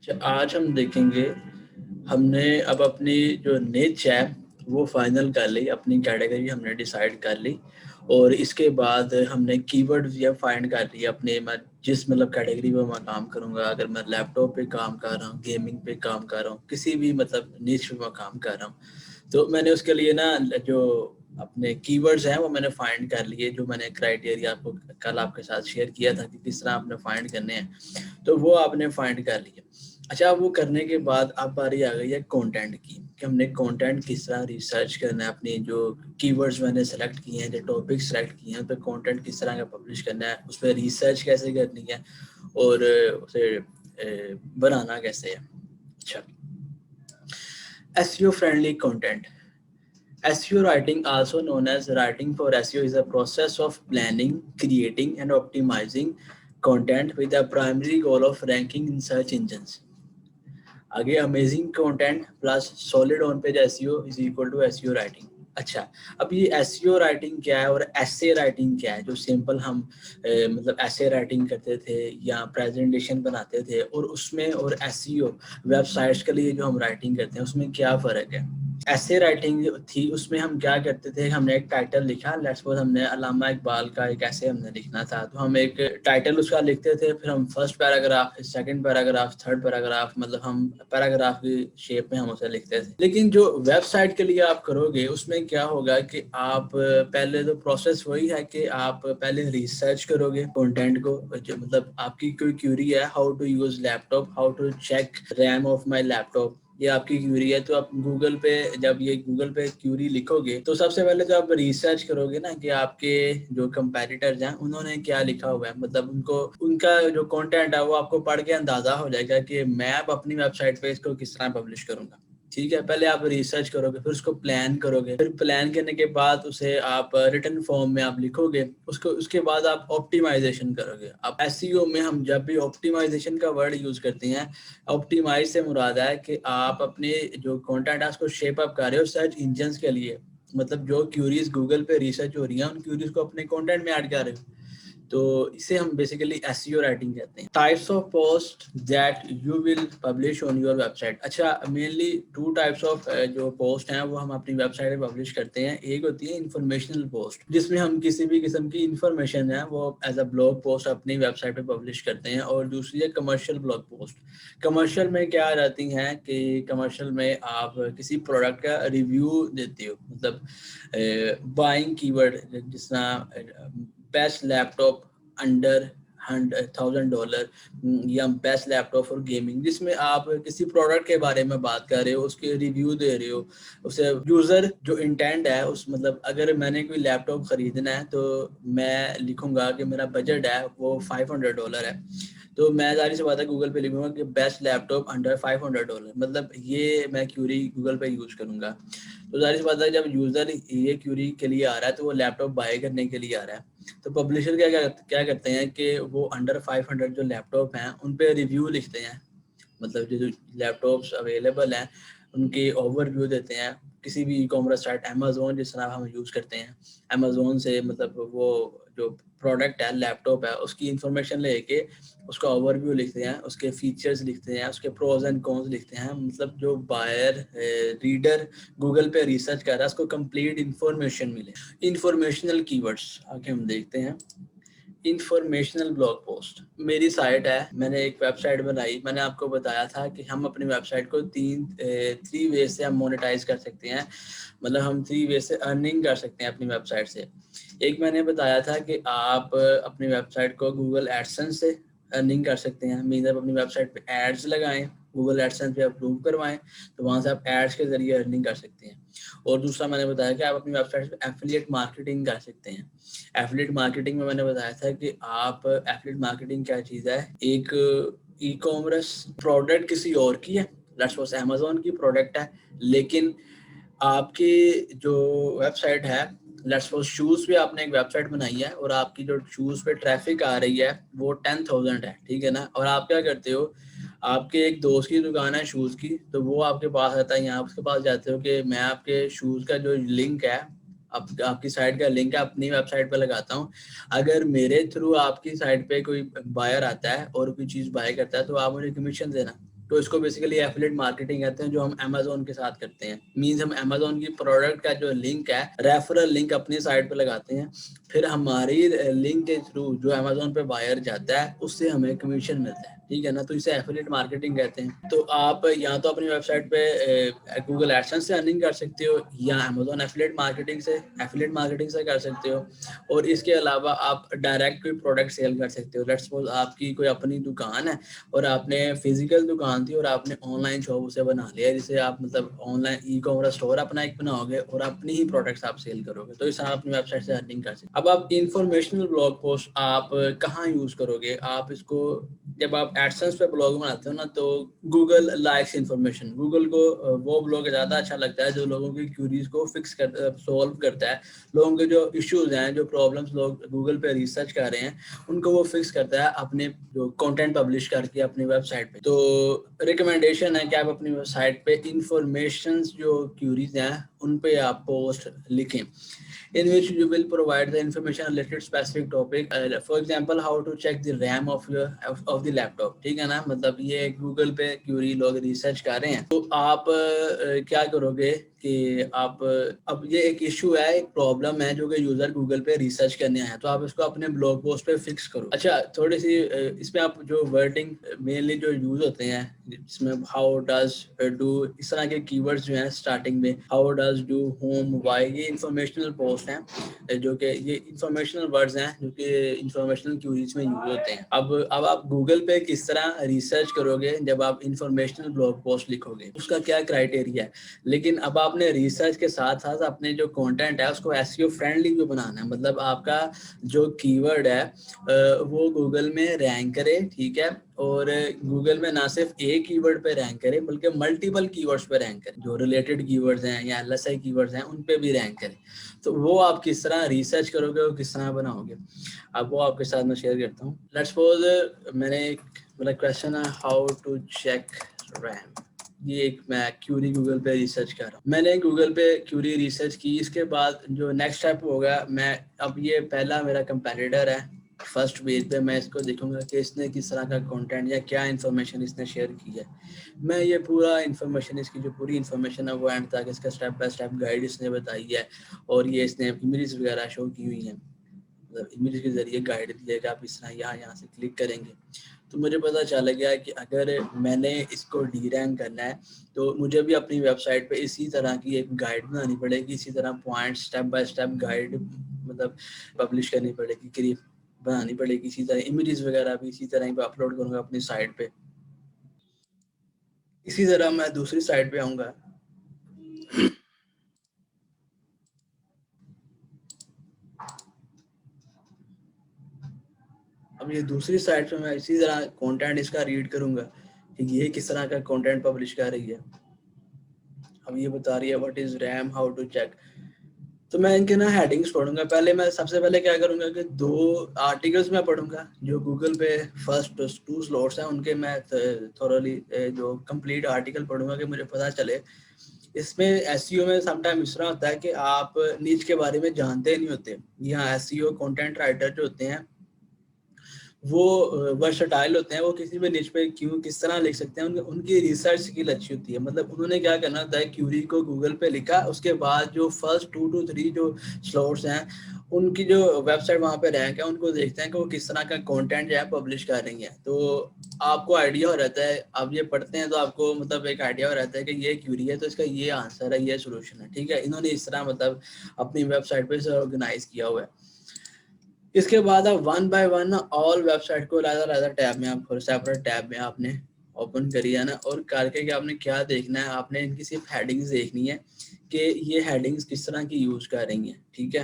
اچھا، آج ہم دیکھیں گے، ہم نے اب اپنی جو نیچ ہے وہ فائنل کر لی، اپنی کیٹیگری ہم نے ڈیسائیڈ کر لی، اور اس کے بعد ہم نے کی ورڈ یا فائنڈ کر لی اپنے جس مطلب کیٹیگری میں میں کام کروں گا. اگر میں لیپ ٹاپ پہ کام کر رہا ہوں، گیمنگ پہ کام کر رہا ہوں، کسی بھی مطلب نیچ پہ میں کام کر رہا ہوں، تو میں نے اس کے لیے نا جو اپنے کی ورڈز ہیں وہ میں نے فائنڈ کر لیے، جو میں نے کرائٹیریا آپ کو کل آپ کے ساتھ شیئر کیا تھا کہ کس طرح آپ نے فائنڈ کرنے ہیں، تو وہ آپ نے فائنڈ کر لیے. اچھا، وہ کرنے کے بعد اب باری آ گئی ہے کانٹینٹ کی، کہ ہم نے کانٹینٹ کس طرح ریسرچ کرنا ہے. اپنی جو کی ورڈز میں نے سلیکٹ کیے ہیں، جو ٹاپک سلیکٹ کیے ہیں، تو کانٹینٹ کس طرح کا پبلش کرنا ہے، اس پہ ریسرچ کیسے کرنی ہے، اور اسے بنانا کیسے ہے. اچھا، SEO friendly content. SEO writing, also known as writing for SEO, is a process of planning, creating, and optimizing content with the primary goal of ranking in search engines. آگے amazing content plus solid on page SEO is equal to SEO writing. اچھا، اب یہ SEO writing کیا ہے اور ایسے writing کیا ہے؟ جو سمپل ہم مطلب ایسے رائٹنگ کرتے تھے یا پریزنٹیشن بناتے تھے، اور اس میں اور SEO ویب سائٹس کے لیے جو ہم رائٹنگ کرتے ہیں اس میں کیا فرق ہے؟ ایسے رائٹنگ تھی، اس میں ہم کیا کرتے تھے، ہم نے ایک ٹائٹل لکھا، لیٹس سپوز ہم نے علامہ اقبال کا ایک ایسے ہم نے لکھنا تھا، تو ہم ایک ٹائٹل اس کا لکھتے تھے، پھر ہم first paragraph, second paragraph, third paragraph, مطلب ہم پیراگراف کی شیپ میں ہم اسے لکھتے تھے. لیکن جو ویب سائٹ کے لیے آپ کرو گے اس میں کیا ہوگا کہ آپ پہلے تو پروسیس وہی ہے کہ آپ پہلے ریسرچ کرو گے کنٹینٹ کو، جو مطلب آپ کی کوئی کیوری ہے، how to use laptop, how to check RAM of my laptop, یہ آپ کی کیوری ہے. تو آپ گوگل پہ جب یہ گوگل پہ کیوری لکھو گے تو سب سے پہلے جو آپ ریسرچ کرو گے نا کہ آپ کے جو کمپیٹیٹرز ہیں انہوں نے کیا لکھا ہوا ہے، مطلب ان کا جو کنٹینٹ ہے وہ آپ کو پڑھ کے اندازہ ہو جائے گا کہ میں اب اپنی ویب سائٹ پہ اس کو کس طرح پبلش کروں گا. ٹھیک ہے، پہلے آپ ریسرچ کرو گے، پھر اس کو پلان کرو گے، پھر پلان کرنے کے بعد اسے آپ ریٹن فارم میں آپ لکھو گے، اس کے بعد آپ آپٹیمائزیشن کرو گے. اب SEO میں ہم جب بھی آپٹیمائزیشن کا ورڈ یوز کرتے ہیں، آپٹیمائز سے مراد ہے کہ آپ اپنے جو کنٹینٹ ہے اس کو شیپ اپ کر رہے ہو سرچ انجنس کے لیے، مطلب جو کیوریز گوگل پہ ریسرچ ہو رہی ہیں ان کیوریز کو اپنے کنٹینٹ میں ایڈ کر رہے ہو. تو اسے ہم بیسیکلی SEO رائٹنگ کہتے ہیں. Types of post that you will publish on your website. اچھا، مینلی 2 ٹائپس آف جو پوسٹ ہیں وہ ہم اپنی ویب سائٹ پہ پبلش کرتے ہیں. ایک ہوتی ہے انفارمیشنل پوسٹ، جس میں ہم کسی بھی قسم کی انفارمیشن ہے وہ ایز اے بلاگ پوسٹ اپنی ویب سائٹ پہ پبلش کرتے ہیں. اور دوسری ہے کمرشل بلاگ پوسٹ. کمرشل میں کیا آ جاتی ہیں کہ کمرشل میں آپ کسی پروڈکٹ کا ریویو دیتے ہو، مطلب بائنگ کی ورڈ، جس طرح بیسٹ لیپ ٹاپ انڈر $1,000 یا best laptop for gaming, جس میں آپ کسی پروڈکٹ کے بارے میں بات کر رہے ہو، اس کے ریویو دے رہے ہو. اسے یوزر جو انٹینڈ ہے اس مطلب اگر میں نے کوئی لیپ ٹاپ خریدنا ہے تو میں لکھوں گا کہ میرا بجٹ ہے وہ $500 ہے، تو میں ظاہر سی بات ہے گوگل پہ لکھوں گا کہ بیسٹ لیپ ٹاپ انڈر $500، مطلب یہ میں کیوری گوگل پہ یوز کروں گا. تو ظاہر سی بات ہے جب یوزر یہ کیوری کے لیے آ رہا ہے تو وہ لیپ ٹاپ بائی کرنے کے لیے آ رہا ہے. تو پبلشر کیا کرتے ہیں کہ وہ انڈر 500 جو لیپ ٹاپ ہیں ان پہ ریویو لکھتے ہیں، مطلب جو لیپ ٹاپس اویلیبل ہیں ان کی اوور ویو دیتے ہیں. کسی بھی ای کامرس سائٹ، امیزون جس طرح ہم یوز کرتے ہیں، امیزون سے مطلب وہ جو پروڈکٹ ہے لیپ ٹاپ ہے اس کی انفارمیشن لے کے اس کا اوور ویو لکھتے ہیں، اس کے فیچرز لکھتے ہیں، اس کے پروز اینڈ کونز لکھتے ہیں. مطلب جو بائر ریڈر گوگل پہ ریسرچ کر رہا ہے اس کو کمپلیٹ انفارمیشن ملے. انفارمیشنل کی ورڈز آگے ہم دیکھتے ہیں. انفارمیشنل بلاگ پوسٹ، میری سائٹ ہے، میں نے ایک ویب سائٹ بنائی. میں نے آپ کو بتایا تھا کہ ہم اپنی ویب سائٹ کو 3 ویز سے ہم مونیٹائز کر سکتے ہیں، مطلب ہم 3 ویز سے ارننگ کر سکتے ہیں اپنی ویب سائٹ سے. ایک میں نے بتایا تھا کہ آپ اپنی ویب سائٹ کو گوگل ایڈسنس سے ارننگ کر سکتے ہیں، مینز آپ اپنی ویب سائٹ پہ ایڈز لگائیں، گوگل ایڈسنس پہ اپروو کروائیں تو وہاں سے آپ ایڈز کے ذریعے ارننگ کر سکتے ہیں. اور دوسرا میں نے بتایا کہ آپ اپنی ویب سائٹ پہ ایفیلیٹ مارکیٹنگ کر سکتے ہیں. ایفیلیٹ مارکیٹنگ میں نے بتایا تھا کہ آپ ایفیلیٹ مارکیٹنگ کیا چیز ہے، ایک ای کامرس پروڈکٹ کسی اور کی ہے، لیٹس سپوز امیزون کی پروڈکٹ ہے، لیکن آپ کی جو ویب سائٹ ہے، لیٹس سپوز شوز پہ آپ نے ایک ویب سائٹ بنائی ہے اور آپ کی جو شوز پہ ٹریفک آ رہی ہے وہ 10,000 ہے، ٹھیک ہے نا. اور آپ کیا کرتے ہو، آپ کے ایک دوست کی دکان ہے شوز کی، تو وہ آپ کے پاس آتا ہے یا آپ اس کے پاس جاتے ہو کہ میں آپ کے شوز کا جو لنک ہے، آپ کی سائٹ کا لنک ہے اپنی ویب سائٹ پہ لگاتا ہوں، اگر میرے تھرو آپ کی سائٹ پہ کوئی بائر آتا ہے اور کوئی چیز بائی کرتا ہے تو آپ مجھے کمیشن دینا. تو اس کو بیسیکلی ایفیلیٹ مارکیٹنگ کہتے ہیں، جو ہم امیزون کے ساتھ کرتے ہیں. مینز ہم امیزون کی پروڈکٹ کا جو لنک ہے، ریفرل لنک اپنی سائٹ پہ لگاتے ہیں، پھر ہماری لنک کے تھرو جو امیزون پہ بائر جاتا ہے اس سے ہمیں کمیشن ملتا ہے. ٹھیک ہے نا، تو اسے ایفیلیٹ مارکیٹنگ کہتے ہیں. تو آپ یا تو اپنی ویب سائٹ پہ گوگل ایڈسنس سے ارننگ کر سکتے ہو، یا امیزون ایفیلیٹ مارکیٹنگ سے کر سکتے ہو. اور اس کے علاوہ آپ ڈائریکٹ کوئی پروڈکٹ سیل کر سکتے ہو. لیٹس سپوز آپ کی کوئی اپنی دکان ہے اور آپ نے فزیکل دکان تھی اور آپ نے آن لائن شاپ اسے بنا لیا، جسے آپ مطلب on line e commerce store اپنا ایک بناؤ گے اور اپنی ہی پروڈکٹس آپ سیل کرو گے، تو اس آپ اپنی ویب سائٹ سے ارننگ کر سکتے. اب آپ انفارمیشنل بلاگ پوسٹ آپ کہاں یوز کرو گے؟ آپ اس کو جب آپ ایڈسنس پہ بلاگ بناتے ہو نا، تو گوگل لائکس انفارمیشن. گوگل کو وہ بلاگ زیادہ اچھا لگتا ہے جو لوگوں کی کیوریز کو سولو کرتا ہے. لوگوں کے جو ایشوز ہیں، جو پرابلمس لوگ گوگل پہ ریسرچ کر رہے ہیں، ان کو وہ فکس کرتا ہے اپنے جو کنٹینٹ پبلش کر کے اپنی ویب سائٹ پہ. تو ریکمنڈیشن ہے کہ آپ اپنی ویب سائٹ پہ انفارمیشنز جو کیوریز ہیں ان پہ آپ پوسٹ لکھیں. In which you will provide the information related specific topic. For example, how to check the RAM of the laptop. ٹھیک ہے نا، مطلب یہ گوگل پہ کیوری لوگ ریسرچ کر رہے ہیں، تو آپ کیا کرو گے کہ آپ اب یہ ایک ایشو ہے، ایک پرابلم ہے جو کہ یوزر گوگل پہ ریسرچ کرنے آیا ہے، تو آپ اس کو اپنے بلاگ پوسٹ پہ فکس کرو. اچھا، تھوڑی سی اس میں آپ جو ورڈنگ مینلی جو یوز ہوتے ہیں اس میں ہاؤ ڈز ڈو، اس طرح کے کی ورڈز جو ہیں اسٹارٹنگ میں، how does do, home, why, یہ انفارمیشنل پوسٹ ہیں، جو کہ یہ انفارمیشنل ورڈز ہیں جو کہ انفارمیشنل کیوریز میں یوز ہوتے ہیں. اب آپ گوگل پہ کس طرح ریسرچ کرو گے جب آپ انفارمیشنل بلاگ پوسٹ لکھو گے، اس کا کیا کرائٹیریا ہے. لیکن اب آپ نے ریسرچ کے ساتھ ساتھ اپنے جو کنٹینٹ ہے اس کو ایسیو فرینڈلی بھی بنانا ہے. مطلب آپ کا جو کی ورڈ ہے وہ گوگل میں رینک کرے. ٹھیک ہے، اور گوگل میں نہ صرف ایک کی ورڈ پہ رینک کرے بلکہ ملٹیپل کی ورڈز پہ رینک کرے. جو ریلیٹڈ کی ورڈز ہیں یا ایل ایس آئی کی ورڈز ہیں ان پہ بھی رینک کرے. تو وہ آپ کس طرح ریسرچ کرو گے، وہ کس طرح بناؤ گے، اب وہ آپ کے ساتھ میں شیئر کرتا ہوں. لیٹس سپوز میں نے ایک مطلب کویسچن ہے ہاؤ ٹو چیک ریم. یہ ایک میں کیوری گوگل پہ ریسرچ کر رہا ہوں. میں نے گوگل پہ کیوری ریسرچ کی. اس کے بعد جو نیکسٹ اسٹیپ ہوگا، میں اب یہ پہلا میرا کمپیٹیٹر ہے، فرسٹ پیج پہ میں اس کو دیکھوں گا کہ اس نے کس طرح کا کنٹینٹ یا کیا انفارمیشن اس نے شیئر کی ہے. میں یہ پورا انفارمیشن، اس کی جو پوری انفارمیشن ہے وہ اینڈ تک اس کا اسٹیپ بائی اسٹیپ گائیڈ اس نے بتائی ہے، اور یہ اس نے امیجز وغیرہ شو کی ہوئی ہیں. مطلب امیج کے ذریعے گائیڈ دیا کہ آپ اس طرح یہاں سے کلک کریں گے. تو مجھے پتہ چل گیا کہ اگر میں نے اس کو ڈی رینک کرنا ہے تو مجھے بھی اپنی ویب سائٹ پہ اسی طرح کی ایک گائیڈ بنانی پڑے گی، اسی طرح point step by step guide مطلب پبلش کرنی پڑے گی، قریب بنانی پڑے گی. اسی طرح امیجز وغیرہ بھی اسی طرح ہی اپلوڈ کروں گا اپنی سائٹ پہ. اسی طرح میں دوسری سائٹ پہ آؤں گا. اب یہ دوسری سائٹ پہ میں اسی طرح کنٹینٹ اس کا ریڈ کروں گا کہ یہ کس طرح کا کنٹینٹ پبلش کر رہی ہے. اب یہ بتا رہی ہے what is RAM, how to check. تو میں ان کے نا ہیڈنگس پڑھوں گا. پہلے میں سب سے پہلے کیا کروں گا کہ 2 آرٹیکلس میں پڑھوں گا جو گوگل پہ فرسٹ 2 سلوٹس ہیں ان کے. میں تھورولی جو کمپلیٹ آرٹیکل پڑھوں گا کہ مجھے پتہ چلے. اس میں ایس ای او میں سم ٹائم اس طرح ہوتا ہے کہ آپ نیچ کے بارے میں جانتے نہیں ہوتے. یہاں ایس ای او کنٹینٹ رائٹر جو ہوتے ہیں وہ ورسٹائل ہوتے ہیں، وہ کسی بھی نیچ پہ کس طرح لکھ سکتے ہیں. ان کی ریسرچ اسکل اچھی ہوتی ہے. مطلب انہوں نے کیا کرنا ہوتا ہے، کیوری کو گوگل پہ لکھا، اس کے بعد جو فرسٹ 2 to 3 جو سلوٹس ہیں ان کی جو ویب سائٹ وہاں پہ رینک ہے ان کو دیکھتے ہیں کہ وہ کس طرح کا کنٹینٹ جو ہے پبلش کر رہی ہیں. تو آپ کو آئیڈیا ہو رہتا ہے، آپ یہ پڑھتے ہیں تو آپ کو مطلب ایک آئیڈیا ہو رہتا ہے کہ یہ کیوری ہے تو اس کا یہ آنسر ہے، یہ سولوشن ہے. ٹھیک ہے، انہوں نے اس طرح مطلب اپنی ویب سائٹ پہ سے آرگنائز کیا ہوا ہے. اس کے بعد آپ 1 by 1 آل ویب سائٹ کو علیحدہ ٹیب میں آپ سیپریٹ ٹیب میں آپ نے اوپن کری ہے نا، اور کر کے کہ آپ نے کیا دیکھنا ہے، آپ نے ان کی صرف ہیڈنگز دیکھنی ہے کہ یہ ہیڈنگز کس طرح کی یوز کر رہی ہیں. ٹھیک ہے،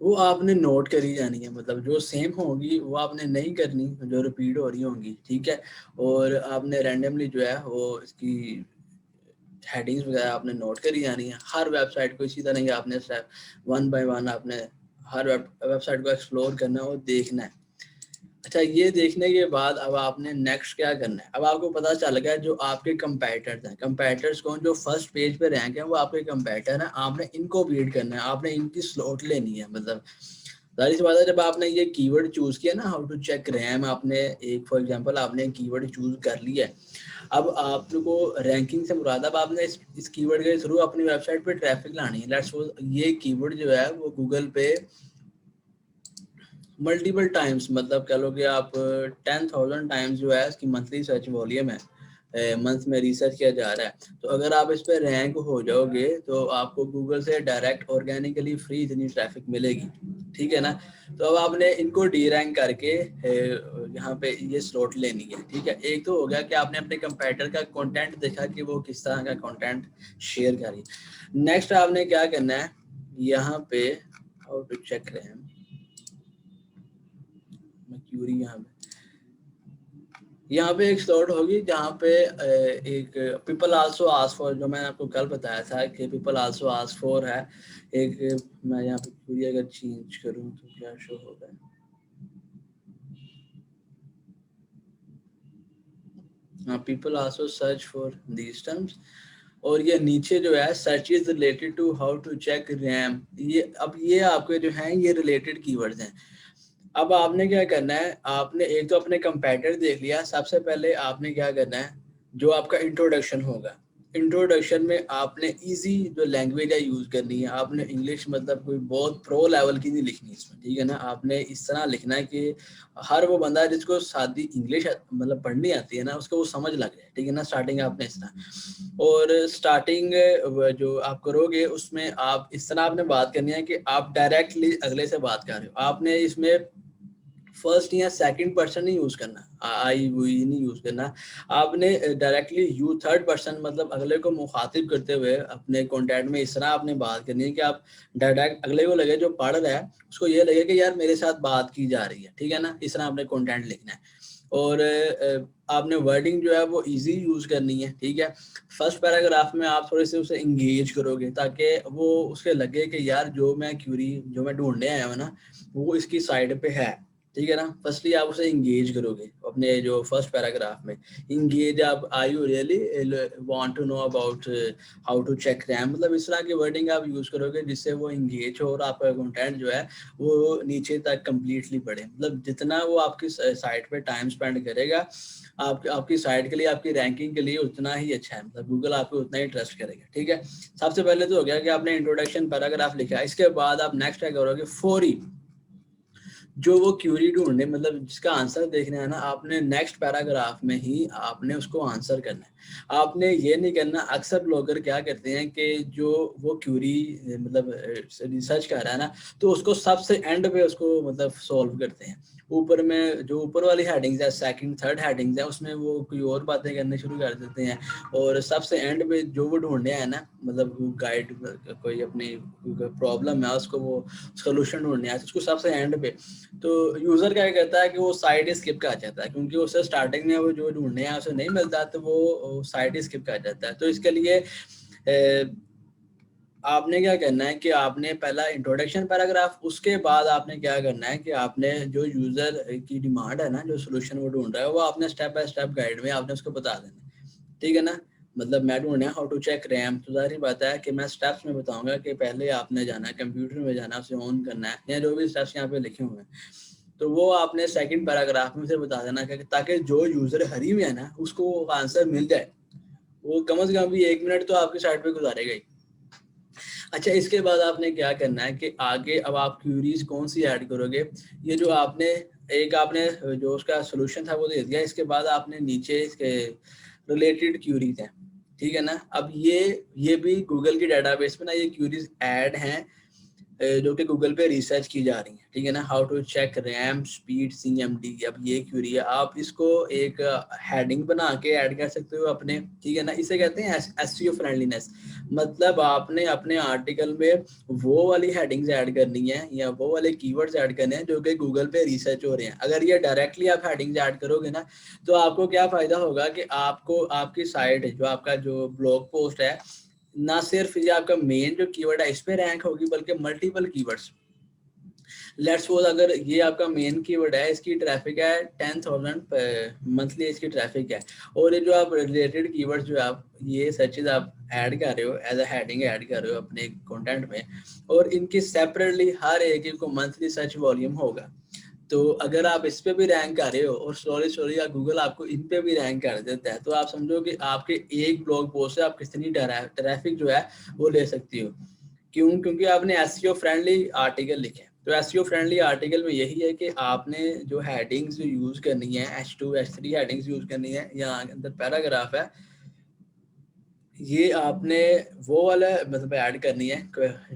وہ آپ نے نوٹ کری جانی ہے. مطلب جو سیم ہوگی وہ آپ نے نہیں کرنی، جو ریپیٹ ہو رہی ہوں گی. ٹھیک ہے، اور آپ نے رینڈملی جو ہے وہ اس کی ہیڈنگز وغیرہ آپ نے نوٹ کری جانی ہے. ہر ویب سائٹ کو اسی طرح ہی آپ نے 1 by 1 آپ نے ہر ویب سائٹ کو ایکسپلور کرنا ہے اور دیکھنا ہے. اچھا، یہ دیکھنے کے بعد اب آپ نے نیکسٹ کیا کرنا ہے. اب آپ کو پتا چل گیا جو آپ کے کمپیٹرز ہیں، کمپیٹرز کون، جو فرسٹ پیج پہ رینک ہیں وہ آپ کے کمپیٹر ہیں. آپ نے ان کو بیٹ کرنا ہے، آپ نے ان کی سلوٹ لینی ہے. مطلب ظاہر سی بات ہے جب آپ نے یہ کی ورڈ چوز کیا نا ہاؤ ٹو چیک ریم، آپ نے ایک فار ایگزامپل آپ نے کی ورڈ چوز کر لیا ہے، اب آپ کو رینکنگ سے مراد اب آپ نے اس کی ورڈ کے تھرو اپنی ویب سائٹ پہ ٹریفک لانی ہے. لیٹس سپوز یہ کی ورڈ جو ہے وہ گوگل پہ ملٹیپل ٹائمز، مطلب کہہ لو کہ آپ 10,000 ٹائمز جو ہے اس کی منتھلی سرچ والیوم ہے، منتھ میں ریسرچ کیا جا رہا ہے، تو اگر آپ اس پہ رینک ہو جاؤ گے تو آپ کو گوگل سے ڈائریکٹ آرگینکلی فری اتنی ٹریفک ملے گی. ٹھیک ہے نا. تو اب آپ نے ان کو ڈی رینک کر کے یہاں پہ یہ سلوٹ لینی ہے. ٹھیک ہے، ایک تو ہو گیا کہ آپ نے اپنے کمپیٹر کا کنٹینٹ دیکھا کہ وہ کس طرح کا کنٹینٹ شیئر کری. نیکسٹ آپ نے کیا کرنا ہے، یہاں پہ how to check RAM query, یہاں پہ ایک سلوٹ ہوگی جہاں پہ ایک پیپل آلسو آس فور، جو میں نے آپ کو کل بتایا تھا کہ پیپل آلسو آس فور ہے ایک. میں یہاں پہ پوری اگر چینج کروں تو کیا شو ہوگا، ہاں people also search for these terms. اور یہ نیچے جو ہے search is related to how to check RAM, یہ اب یہ آپ کے جو ہیں یہ ریلیٹڈ کی ورڈز ہیں. اب آپ نے کیا کرنا ہے، آپ نے ایک تو اپنے کمپیٹر دیکھ لیا، سب سے پہلے آپ نے کیا کرنا ہے، جو آپ کا انٹروڈکشن ہوگا، انٹروڈکشن میں آپ نے ایزی جو لینگویج ہے یوز کرنی ہے. آپ نے انگلش مطلب کوئی بہت پرو لیول کی نہیں لکھنی اس میں. ٹھیک ہے نا، آپ نے اس طرح لکھنا ہے کہ ہر وہ بندہ جس کو سادی انگلش مطلب پڑھنی آتی ہے نا اس کو وہ سمجھ لگ جائے. ٹھیک ہے نا، اسٹارٹنگ آپ نے اس طرح، اور اسٹارٹنگ جو آپ کرو گے اس میں آپ اس طرح آپ نے بات کرنی ہے کہ آپ ڈائریکٹلی اگلے سے بات کر رہے ہو. آپ نے اس میں فرسٹ یا سیکنڈ پرسن نہیں یوز کرنا، آئی وی نہیں یوز کرنا. آپ نے ڈائریکٹلی یو تھرڈ پرسن مطلب اگلے کو مخاطب کرتے ہوئے اپنے کانٹیکٹ میں اس طرح آپ نے بات کرنی ہے کہ آپ ڈائریکٹ اگلے کو لگے جو پڑھ رہا ہے اس کو یہ لگے کہ یار میرے ساتھ بات کی جا رہی ہے. ٹھیک ہے نا، اس طرح آپ نے کانٹینٹ لکھنا ہے. اور آپ نے ورڈنگ جو ہے وہ ایزی یوز کرنی ہے. ٹھیک ہے، فرسٹ پیراگراف میں آپ تھوڑے سے اسے انگیج کرو گے تاکہ وہ اس کے لگے کہ یار جو میں کیوری جو میں ڈھونڈنے آیا ہوں نا وہ اس کی سائڈ پہ ہے. ٹھیک ہے نا، فرسٹلی آپ اسے انگیج کرو گے اپنے جو فرسٹ پیراگراف میں. انگیج آپ I you really want to know about how to check rim, مطلب اس طرح کی ورڈنگ آپ یوز کرو گے جس سے وہ انگیج ہو اور آپ کا کنٹینٹ جو ہے وہ نیچے تک کمپلیٹلی پڑھے. مطلب جتنا وہ آپ کی سائٹ پہ ٹائم اسپینڈ کرے گا آپ کی سائٹ کے لیے، آپ کی رینکنگ کے لیے اتنا ہی اچھا ہے. مطلب گوگل آپ کو اتنا ہی ٹرسٹ کرے گا. ٹھیک ہے، سب سے پہلے تو ہو گیا کہ آپ نے انٹروڈکشن پیراگراف لکھا. اس کے بعد آپ نیکسٹ کیا کرو گے، فوری جو وہ کیوری ڈھونڈنے مطلب جس کا آنسر دیکھنا ہے نا، آپ نے نیکسٹ پیراگراف میں ہی آپ نے اس کو آنسر کرنا ہے. آپ نے یہ نہیں کرنا، اکثر بلاگر کیا کرتے ہیں کہ جو وہ کیوری مطلب ریسرچ کر رہا ہے نا تو اس کو سب سے اینڈ پہ اس کو مطلب سولو کرتے ہیں. اوپر میں جو اوپر والی ہیڈنگز ہے، سیکنڈ تھرڈ ہیڈنگز ہیں، اس میں وہ کوئی اور باتیں کرنے شروع کر دیتے ہیں. اور سب سے اینڈ پہ جو وہ ڈھونڈنے ہیں نا مطلب گائیڈ کوئی اپنی پرابلم ہے اس کو وہ سولوشن ڈھونڈنے ہیں اس کو سب سے اینڈ پہ، تو یوزر کیا کہتا ہے کہ وہ سائٹ اسکپ کر جاتا ہے کیونکہ اسے اسٹارٹنگ میں وہ جو ڈھونڈنے ہیں اسے نہیں ملتا تو وہ سائٹ اسکپ کر جاتا ہے. تو اس کے لیے آپ نے کیا کرنا ہے کہ آپ نے پہلا انٹروڈکشن پیراگراف، اس کے بعد آپ نے کیا کرنا ہے کہ آپ نے جو یوزر کی ڈیمانڈ ہے نا، جو سولوشن وہ ڈھونڈ رہا ہے وہ آپ نے اسٹیپ بائی اسٹیپ گائیڈ میں آپ نے اس کو بتا دینا. ٹھیک ہے نا، مطلب میں ڈھونڈنا ہے ہاؤ ٹو چیک ریم، تو ظاہر بات ہے کہ میں اسٹیپس میں بتاؤں گا کہ پہلے آپ نے جانا ہے کمپیوٹر میں جانا ہے، اسے آن کرنا ہے یا جو بھی اسٹیپس یہاں پہ لکھے ہوئے ہیں تو وہ آپ نے سیکنڈ پیراگراف میں سے بتا دینا کہ تاکہ جو یوزر ہری میں ہے نا اس کو آنسر مل جائے. وہ کم از کم بھی 1 منٹ تو آپ کی سائٹ پہ گزارے گا ہی. اچھا، اس کے بعد آپ نے کیا کرنا ہے کہ آگے اب آپ کیوریز کون سی ایڈ کرو گے. یہ جو آپ نے ایک آپ نے جو اس کا سولوشن تھا وہ دے دیا، اس کے بعد آپ نے نیچے اس کے ریلیٹڈ کیوریز ہیں. ٹھیک ہے نا، اب یہ بھی گوگل کی ڈیٹا بیس میں نا یہ کیوریز ایڈ ہیں جو کہ گوگل پہ ریسرچ کی جا رہی ہیں. ٹھیک ہے نا، how to check RAM speed CMD. اب یہ کیوری ہے، آپ اس کو ایک ہیڈنگ بنا کے ایڈ کر سکتے ہو اپنے. ٹھیک ہے نا، اسے کہتے ہیں SEO فرینڈلینس. مطلب آپ نے اپنے آرٹیکل میں وہ والی ہیڈنگز ایڈ کرنی ہے یا وہ والے کی ورڈز ایڈ کرنے ہیں جو کہ گوگل پہ ریسرچ ہو رہے ہیں. اگر یہ ڈائریکٹلی آپ ہیڈنگز ایڈ کرو گے نا تو آپ کو کیا فائدہ ہوگا کہ آپ کو آپ کی سائٹ جو آپ کا جو بلاگ پوسٹ ہے نہ صرف یہ آپ کا مین جو کی ورڈ ہے اس پہ رینک ہوگی بلکہ ملٹیپل کی ورڈز لیٹس سپوز اگر یہ آپ کا مین کی ورڈ ہے, اس کی ٹریفک ہے 10,000 منتھلی اس کی ٹریفک ہے, اور یہ جو آپ ریلیٹڈ کی ورڈ جو آپ یہ سرچز آپ ایڈ کر رہے ہو ایز اے ہیڈنگ ایڈ کر رہے ہو اپنے کنٹینٹ میں, اور ان کی سیپریٹلی ہر ایک کو منتھلی سرچ والیوم ہوگا, تو اگر آپ اس پہ بھی رینک کر رہے ہو اور سلولی گوگل آپ کو ان پہ بھی رینک کر دیتا ہے, تو آپ سمجھو کہ آپ کے ایک بلاگ پوسٹ سے آپ کتنی ٹریفک جو ہے وہ لے سکتی ہو. کیوں؟ کیونکہ آپ نے ایس سی او فرینڈلی آرٹیکل لکھے. تو ایس سی او فرینڈلی آرٹیکل میں یہی ہے کہ آپ نے جو ہیڈنگز جو یوز کرنی ہے H2 H3 ہیڈنگز یوز کرنی ہے, یہاں اندر پیراگراف ہے, یہ آپ نے وہ والا مطلب ایڈ کرنی ہے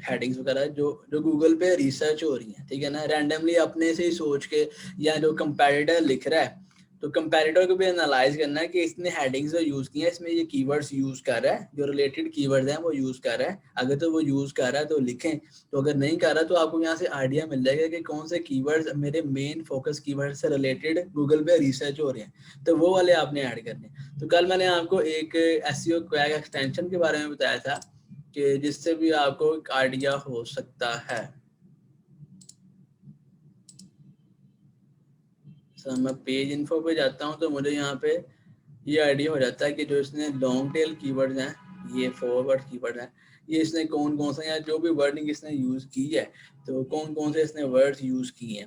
ہیڈنگز وغیرہ جو گوگل پہ ریسرچ ہو رہی ہیں, ٹھیک ہے نا, رینڈملی اپنے سے ہی سوچ کے, یا جو کمپیٹیٹر لکھ رہا ہے تو کمپیٹیٹر کو بھی انالائز کرنا ہے کہ اس نے ہیڈنگز جو یوز کی ہیں اس میں یہ کی ورڈز یوز کر رہا ہے, جو ریلیٹڈ کی ورڈز ہیں وہ یوز کر رہا ہے. اگر تو وہ یوز کر رہا ہے تو لکھیں, تو اگر نہیں کر رہا تو آپ کو یہاں سے آئیڈیا مل جائے گا کہ کون سے کی ورڈز میرے مین فوکس کی ورڈ سے ریلیٹڈ گوگل پہ ریسرچ ہو رہے ہیں, تو وہ والے آپ نے ایڈ کرنے. تو کل میں نے آپ کو ایک ایس سی او کویگ ایکسٹینشن کے بارے میں بتایا تھا کہ جس سے بھی آپ کو ایک آئیڈیا ہو سکتا ہے. میں پیج انفو پہ جاتا ہوں تو مجھے یہاں پہ یہ آئیڈیا ہو جاتا ہے کہ جو اس نے لانگ ٹیل کی ورڈز ہیں, یہ فارورڈ کی ورڈ ہیں, یہ اس نے کون سے, یا جو بھی ورڈنگ اس نے یوز کی ہے تو کون سے اس نے ورڈز یوز کی ہیں,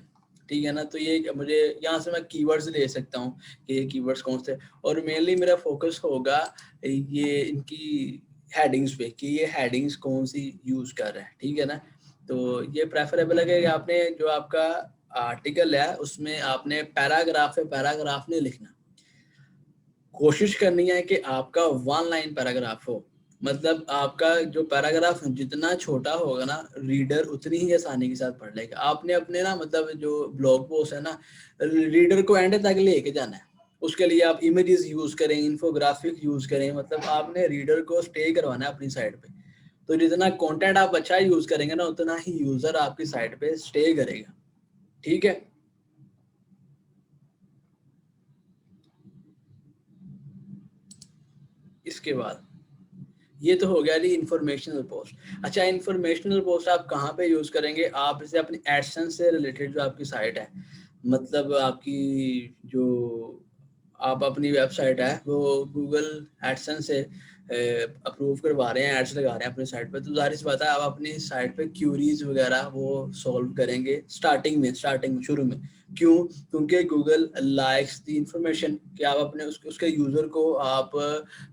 ٹھیک ہے نا. تو یہ مجھے یہاں سے میں کی ورڈز لے سکتا ہوں کہ یہ کی ورڈز کون سے, اور مینلی میرا فوکس ہوگا یہ ان کی ہیڈنگز پہ کہ یہ ہیڈنگز کون سی یوز کر رہا ہے, ٹھیک ہے نا. تو یہ پریفریبل ہے کہ آپ نے جو آپ کا آرٹیکل ہے اس میں آپ نے پیراگراف نہیں لکھنا, کوشش کرنی ہے کہ آپ کا 1 لائن پیراگراف ہو. مطلب آپ کا جو پیراگراف جتنا چھوٹا ہوگا نا, ریڈر اتنی ہی آسانی کے ساتھ پڑھ لے گا. آپ نے اپنے نا مطلب جو بلاگ پوسٹ ہے نا, ریڈر کو اینڈ تک لے کے جانا ہے. اس کے لیے آپ امیجز یوز کریں, انفوگرافک یوز کریں, مطلب آپ نے ریڈر کو اسٹے کروانا ہے اپنی سائٹ پہ. تو جتنا کنٹینٹ آپ اچھا یوز کریں گے نا, اتنا ہی یوزر آپ کی سائٹ پہ اسٹے کرے گا, ٹھیک ہے. اس کے بعد یہ تو ہو گیا جی انفارمیشنل پوسٹ. اچھا, انفارمیشنل پوسٹ آپ کہاں پہ یوز کریں گے؟ آپ اسے اپنی ایڈسنس سے ریلیٹڈ جو آپ کی سائٹ ہے, مطلب آپ کی جو آپ اپنی ویب سائٹ ہے وہ گوگل ایڈسنس سے اپروو کروا رہے ہیں, ایڈس لگا رہے ہیں اپنی سائٹ پہ, تو ظاہر سی بات ہے آپ اپنی سائٹ پہ کیوریز وغیرہ وہ سولو کریں گے اسٹارٹنگ میں شروع میں. کیوں؟ کیونکہ گوگل لائکس دی انفارمیشن, کہ آپ اپنے اس کے یوزر کو آپ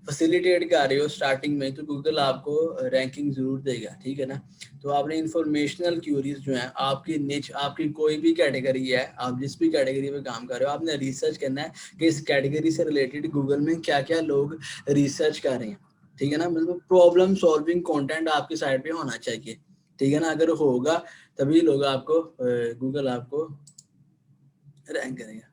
فیسیلیٹیٹ کر رہے ہو اسٹارٹنگ میں, تو گوگل آپ کو رینکنگ ضرور دے گا, ٹھیک ہے نا. تو آپ نے انفارمیشنل کیوریز جو ہیں, آپ کی نیچ, آپ کی کوئی بھی کیٹیگری ہے, آپ جس بھی کیٹیگری میں کام کر رہے ہو, آپ نے ریسرچ کرنا ہے کہ اس کیٹیگری سے ریلیٹڈ گوگل میں کیا کیا لوگ ریسرچ کر رہے ہیں, ٹھیک ہے نا. مطلب پرابلم سالونگ کنٹینٹ آپ کی سائٹ پہ ہونا چاہیے, ٹھیک ہے نا. اگر ہوگا تبھی لوگ آپ کو گوگل آپ کو رینک کرے گا.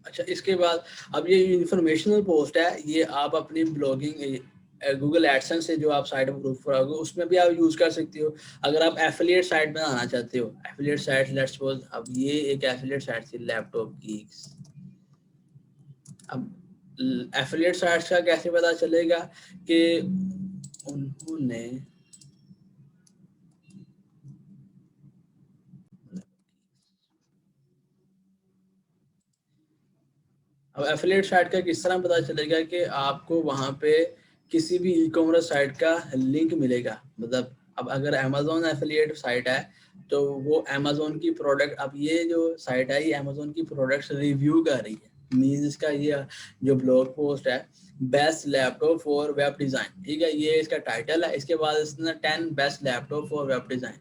اچھا, اس کے بعد اب یہ انفارمیشنل پوسٹ ہے, یہ آپ اپنی بلاگنگ گوگل ایڈسنس سے جو آپ سائٹ اپروو کراؤ گے اس میں بھی آپ یوز کر سکتے ہو. اگر آپ ایفیلیٹ سائٹ بنانا چاہتے ہو, ایفیلیٹ سائٹ لیٹس سپوز, اب یہ ایک ایفیلیٹ سائٹ تھی لیپ ٹاپ کی. اب ایفیلیٹ سائٹس کا کیسے پتا چلے گا کہ انہوں نے اب ایفیلیٹ سائٹ کا کس طرح پتا چلے گا کہ آپ کو وہاں پہ کسی بھی ای کامرس سائٹ کا لنک ملے گا. مطلب اب اگر امیزون ایفیلیٹ سائٹ ہے تو وہ امیزون کی پروڈکٹ, اب یہ جو سائٹ ہے یہ امیزون کی پروڈکٹس ریویو کر رہی ہے. مینز اس کا یہ جو بلاگ پوسٹ ہے, best laptop for web design, ٹھیک ہے, یہ اس کا ٹائٹل ہے. اس کے بعد اس نے 10 best laptop for web design,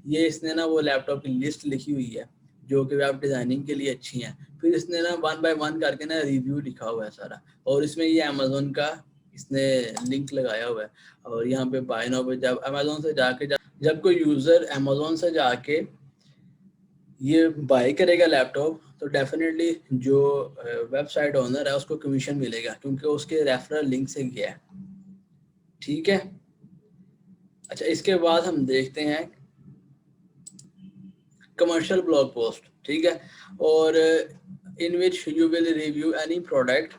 یہ اس نے نا وہ لیپ ٹاپ کی لسٹ لکھی ہوئی ہے جو کہ ویب ڈیزائننگ کے لیے اچھی ہیں. پھر اس نے نا 1 بائی 1 کر کے نا ریویو لکھا ہوا ہے سارا, اور اس میں یہ امیزون کا اس نے لنک لگایا ہوا ہے. اور یہاں پہ بائی ناؤ پہ جب امیزون سے جا کے جب کوئی یوزر امیزون سے جا کے یہ بائی کرے گا لیپ ٹاپ, تو ڈیفینیٹلی جو ویب سائٹ اونر ہے اس کو کمیشن ملے گا کیونکہ اس کے ریفرل لنک سے گیا ہے, ٹھیک ہے. اچھا, اس کے بعد ہم دیکھتے ہیں کمرشل بلاگ پوسٹ, ٹھیک ہے, اور in which you will review any product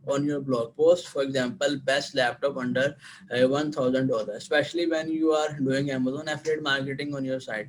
on your blog post. For example, best laptop under $1,000, especially when you are doing Amazon affiliate marketing on your site.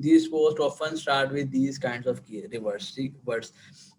These posts often start with these kinds of words.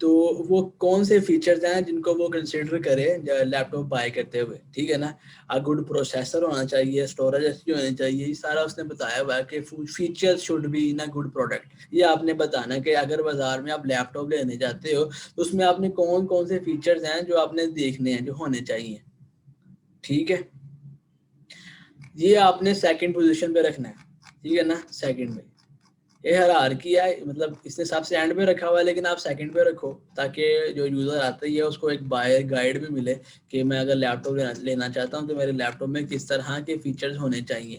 تو وہ کون سے features ہیں جن کو وہ consider کرے لیپ top by کرتے ہوئے, ٹھیک ہے نا. گڈ پروسیسر ہونا چاہیے, اسٹوریج اچھی ہونی چاہیے, یہ سارا اس نے بتایا ہوا ہے کہ features should be in a good product. یہ آپ نے بتانا کہ اگر بازار میں آپ لیپ ٹاپ لینے جاتے ہو تو اس میں آپ نے کون کون سے فیچرز ہیں جو آپ نے دیکھنے ہیں, جو ہونے چاہیے, ٹھیک ہے. یہ آپ نے سیکنڈ پوزیشن پہ رکھنا ہے, ٹھیک ہے نا. سیکنڈ میں یہ ہر کیا ہے, مطلب اس نے سب سے اینڈ پہ رکھا ہوا ہے لیکن آپ سیکنڈ پہ رکھو تاکہ جو یوزر آتا ہے اس کو ایک بائر گائیڈ بھی ملے کہ میں اگر لیپ ٹاپ لینا چاہتا ہوں تو میرے لیپ ٹاپ میں کس طرح کے فیچرز ہونے چاہیے,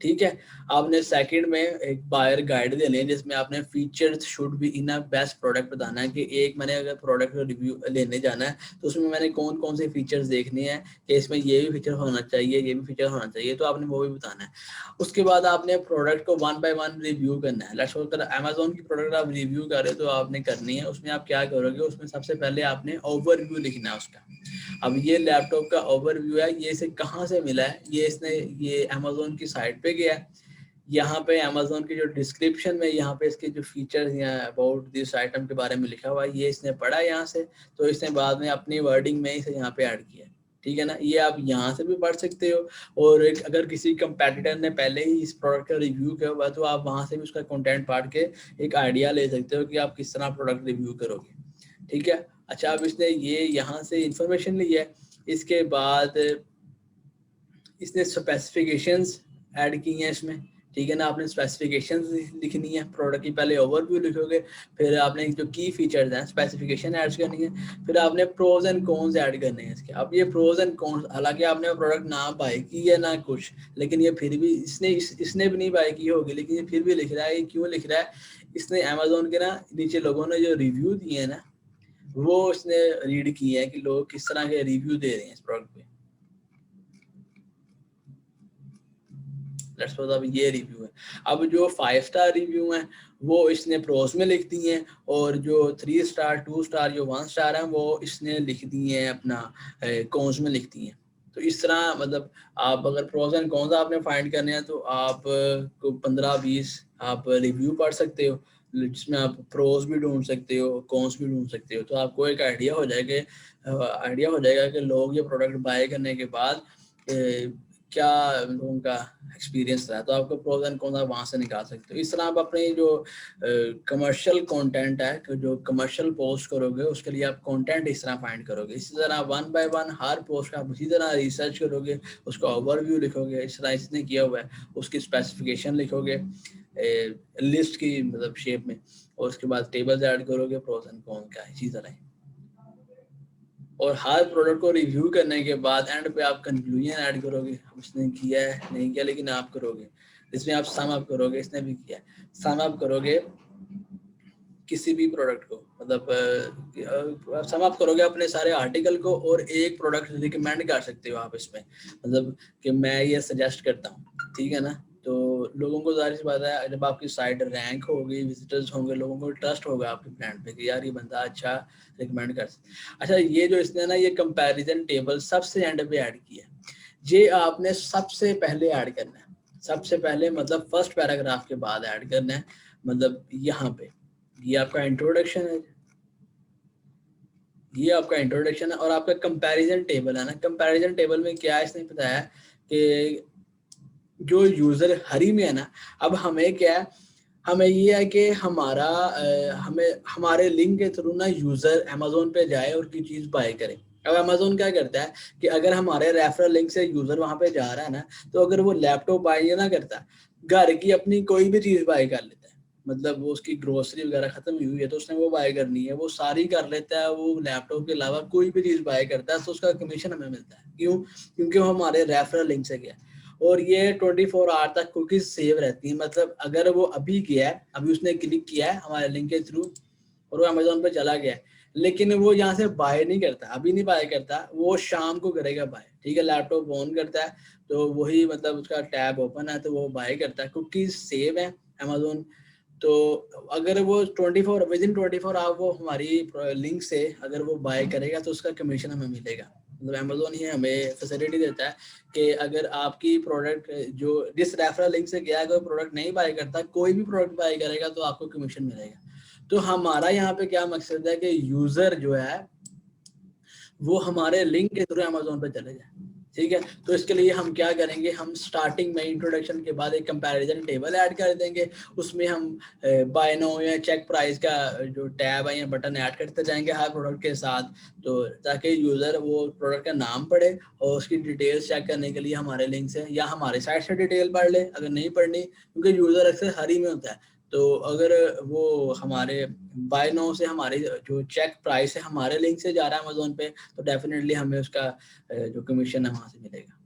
ٹھیک ہے. آپ نے سیکنڈ میں ایک بائر گائیڈ دینے ہیں جس میں آپ نے features should be in best product بتانا ہے کہ ایک میں نے اگر پروڈکٹ ریویو لینے جانا ہے تو اس میں نے کون کون سے فیچرز دیکھنے ہیں کہ اس میں یہ بھی فیچر ہونا چاہیے, یہ بھی فیچر ہونا چاہیے, تو آپ نے وہ بھی بتانا ہے. اس کے بعد آپ نے پروڈکٹ کو ون بائی ون ریویو کرنا ہے. لیٹس سپوز امیزون کی پروڈکٹ آپ ریویو کر رہے تو آپ نے کرنی ہے, اس میں آپ کیا کرو گے, اس میں سب سے پہلے آپ نے اوور ویو لکھنا ہے اس کا. اب یہ لیپ ٹاپ کا اوور ویو ہے, یہ اسے کہاں سے ملا ہے, یہ اس نے یہ امیزون کی سائٹ پہ گیا ہے. یہاں پہ امیزون کی جو ڈسکرپشن میں یہاں پہ اس کے جو فیچرز یا اباؤٹ دس آئٹم کے بارے میں لکھا ہوا ہے یہ اس نے پڑھا یہاں سے, تو اس نے بعد میں اپنی ورڈنگ میں اسے یہاں پہ ایڈ کیا, ٹھیک ہے نا. یہ آپ یہاں سے بھی پڑھ سکتے ہو, اور اگر کسی کمپیٹیٹر نے پہلے ہی اس پروڈکٹ کا ریویو کیا ہوا تو آپ وہاں سے بھی اس کا کنٹینٹ پڑھ کے ایک آئیڈیا لے سکتے ہو کہ آپ کس طرح پروڈکٹ ریویو کرو گے, ٹھیک ہے. اچھا, اب اس نے یہ یہاں سے انفارمیشن لی ہے. اس کے بعد اس نے اسپیسیفکیشنز ایڈ کی ہیں اس میں, ٹھیک ہے نا. آپ نے اسپیسیفکیشنز لکھنی ہے پروڈکٹ کی, پہلے اوور ویو لکھو گے, پھر آپ نے جو کی فیچرز ہیں اسپیسیفکیشن ایڈ کرنی ہے, پھر آپ نے پروز اینڈ کونز ایڈ کرنے ہیں اس کے. اب یہ پروز اینڈ کونز, حالانکہ آپ نے پروڈکٹ نہ بائی کی ہے نہ کچھ, لیکن یہ پھر بھی اس نے بھی نہیں بائی کی ہوگی, لیکن یہ پھر بھی لکھ رہا ہے. یہ کیوں لکھ رہا ہے, اس نے امیزون کے نا نیچے لوگوں نے جو ریویو دیے ہیں نا وہ اس نے ریڈ کی ہے کہ لوگ کس طرح کے ریویو دے رہے ہیں اس پروڈکٹ پہ. اب یہ ریویو ہے. اب جو 5 اسٹار ریویو ہیں وہ اس نے پروز میں لکھ دی ہیں, اور جو 3 اسٹار 2 اسٹار جو 1 اسٹار ہیں وہ اس نے لکھ دی ہیں اپنا کونز میں لکھ دی ہیں. تو اس طرح مطلب آپ اگر پروز اینڈ کونز آپ نے فائنڈ کرنے ہیں تو آپ کو 15-20 آپ ریویو پڑھ سکتے ہو, جس میں آپ پروز بھی ڈھونڈ سکتے ہو, کونس بھی ڈھونڈ سکتے ہو. تو آپ کو ایک آئیڈیا ہو جائے گا کہ لوگ یہ پروڈکٹ بائی کرنے کے بعد کیا لوگوں کا ایکسپیرینس رہا, تو آپ کو پروز اینڈ کونس وہاں سے نکال سکتے ہو. اس طرح آپ اپنی جو کمرشل کانٹینٹ ہے, جو کمرشل پوسٹ کرو گے اس کے لیے آپ کانٹینٹ اس طرح فائنڈ کرو گے. اسی طرح one by one Hare post کا آپ اسی طرح ریسرچ کرو گے, اس کا اوور ویو لکھو گے اس طرح اس نے کیا ہوا ہے, اس کی اسپیسیفکیشن لکھو گے لسٹ کی مطلب شیپ میں, اور اس کے بعد ٹیبلز ایڈ کرو گے پروز اینڈ کون کا اسی طرح. اور ہر پروڈکٹ کو ریویو کرنے کے بعد اینڈ پہ آپ کنکلوژن ایڈ کرو گے, اس نے کیا ہے نہیں کیا لیکن آپ کرو گے, اس میں آپ سم اپ کرو گے, اس نے بھی کیا سم اپ کرو گے کسی بھی پروڈکٹ کو, مطلب سم اپ کرو گے اپنے سارے آرٹیکل کو, اور ایک پروڈکٹ ریکمینڈ کر سکتے ہو آپ اس میں, مطلب کہ میں یہ سجیسٹ کرتا ہوں, ٹھیک ہے نا. تو لوگوں کو ظاہر سی بات ہے جب آپ کی سائٹ رینک ہوگی, وزٹرز ہوں گے, لوگوں کو ٹرسٹ ہوگا آپ کے برانڈ پہ کہ یار یہ بندہ اچھا ریکمینڈ کر سکتا. اچھا, یہ جو اس نے نا یہ کمپیریزن ٹیبل سب سے اینڈ پہ ایڈ کیا ہے, یہ آپ نے سب سے پہلے ایڈ کرنا ہے, سب سے پہلے مطلب فرسٹ پیراگراف کے بعد ایڈ کرنا ہے, مطلب یہاں پہ یہ آپ کا انٹروڈکشن ہے, یہ آپ کا انٹروڈکشن ہے. اور آپ کا کمپیریزن ٹیبل ہے نا, کمپیریزن ٹیبل میں کیا اس نے بتایا کہ جو یوزر ہری میں ہے نا, اب ہمیں کیا ہے, ہمیں یہ ہے کہ ہمارے لنک کے تھرو نا یوزر امیزون پہ جائے اور کوئی چیز بائی کرے. اب امیزون کیا کرتا ہے کہ اگر ہمارے ریفرل لنک سے یوزر وہاں پہ جا رہا ہے نا, تو اگر وہ لیپ ٹاپ بائی نہ کرتا, گھر کی اپنی کوئی بھی چیز بائی کر لیتا ہے, مطلب وہ اس کی گروسری وغیرہ ختم ہوئی ہے تو اس نے وہ بائی کرنی ہے, وہ ساری کر لیتا ہے, وہ لیپ ٹاپ کے علاوہ کوئی بھی چیز بائی کرتا ہے تو اس کا کمیشن ہمیں ملتا ہے. کیوں؟ کیونکہ وہ ہمارے ریفرل لنک سے گیا, اور یہ 24 آور تک کوکیز سیو رہتی ہیں. مطلب اگر وہ ابھی گیا ہے, ابھی اس نے کلک کیا ہے ہمارے لنک کے تھرو اور وہ امیزون پہ چلا گیا ہے, لیکن وہ یہاں سے بائی نہیں کرتا, ابھی نہیں بائی کرتا, وہ شام کو کرے گا بائی, ٹھیک ہے. لیپ ٹاپ آن کرتا ہے تو وہی مطلب اس کا ٹیب اوپن ہے تو وہ بائی کرتا ہے, کوکیز سیو ہے امیزون. تو اگر وہ 24 آور وہ ہماری لنک سے اگر وہ بائی کرے گا تو اس کا کمیشن ہمیں ملے گا. مطلب امیزون ہی ہمیں فیسلٹی دیتا ہے کہ اگر آپ کی پروڈکٹ جو جس ریفرل لنک سے گیا ہے کوئی پروڈکٹ نہیں بائی کرتا, کوئی بھی پروڈکٹ بائی کرے گا تو آپ کو کمیشن ملے گا. تو ہمارا یہاں پہ کیا مقصد ہے کہ یوزر جو ہے وہ ہمارے لنک کے تھرو امیزون پہ چلے جائیں. ٹھیک ہے, تو اس کے لیے ہم کیا کریں گے, ہم سٹارٹنگ میں انٹروڈکشن کے بعد ایک کمپیریزن ٹیبل ایڈ کر دیں گے. اس میں ہم بائی نو یا چیک پرائز کا جو ٹیب ہے یا بٹن ایڈ کرتے جائیں گے ہر پروڈکٹ کے ساتھ, تو تاکہ یوزر وہ پروڈکٹ کا نام پڑھے اور اس کی ڈیٹیلز چیک کرنے کے لیے ہمارے لنک سے یا ہمارے سائٹ سے ڈیٹیل پڑھ لے اگر نہیں پڑھنی, کیونکہ یوزر اکثر ہری میں ہوتا ہے. تو اگر وہ ہمارے بائی نو سے ہمارے جو چیک پرائس ہے ہمارے لنک سے جا رہا ہے امیزون پہ, تو ڈیفینیٹلی ہمیں اس کا جو کمیشن ہے وہاں سے ملے گا.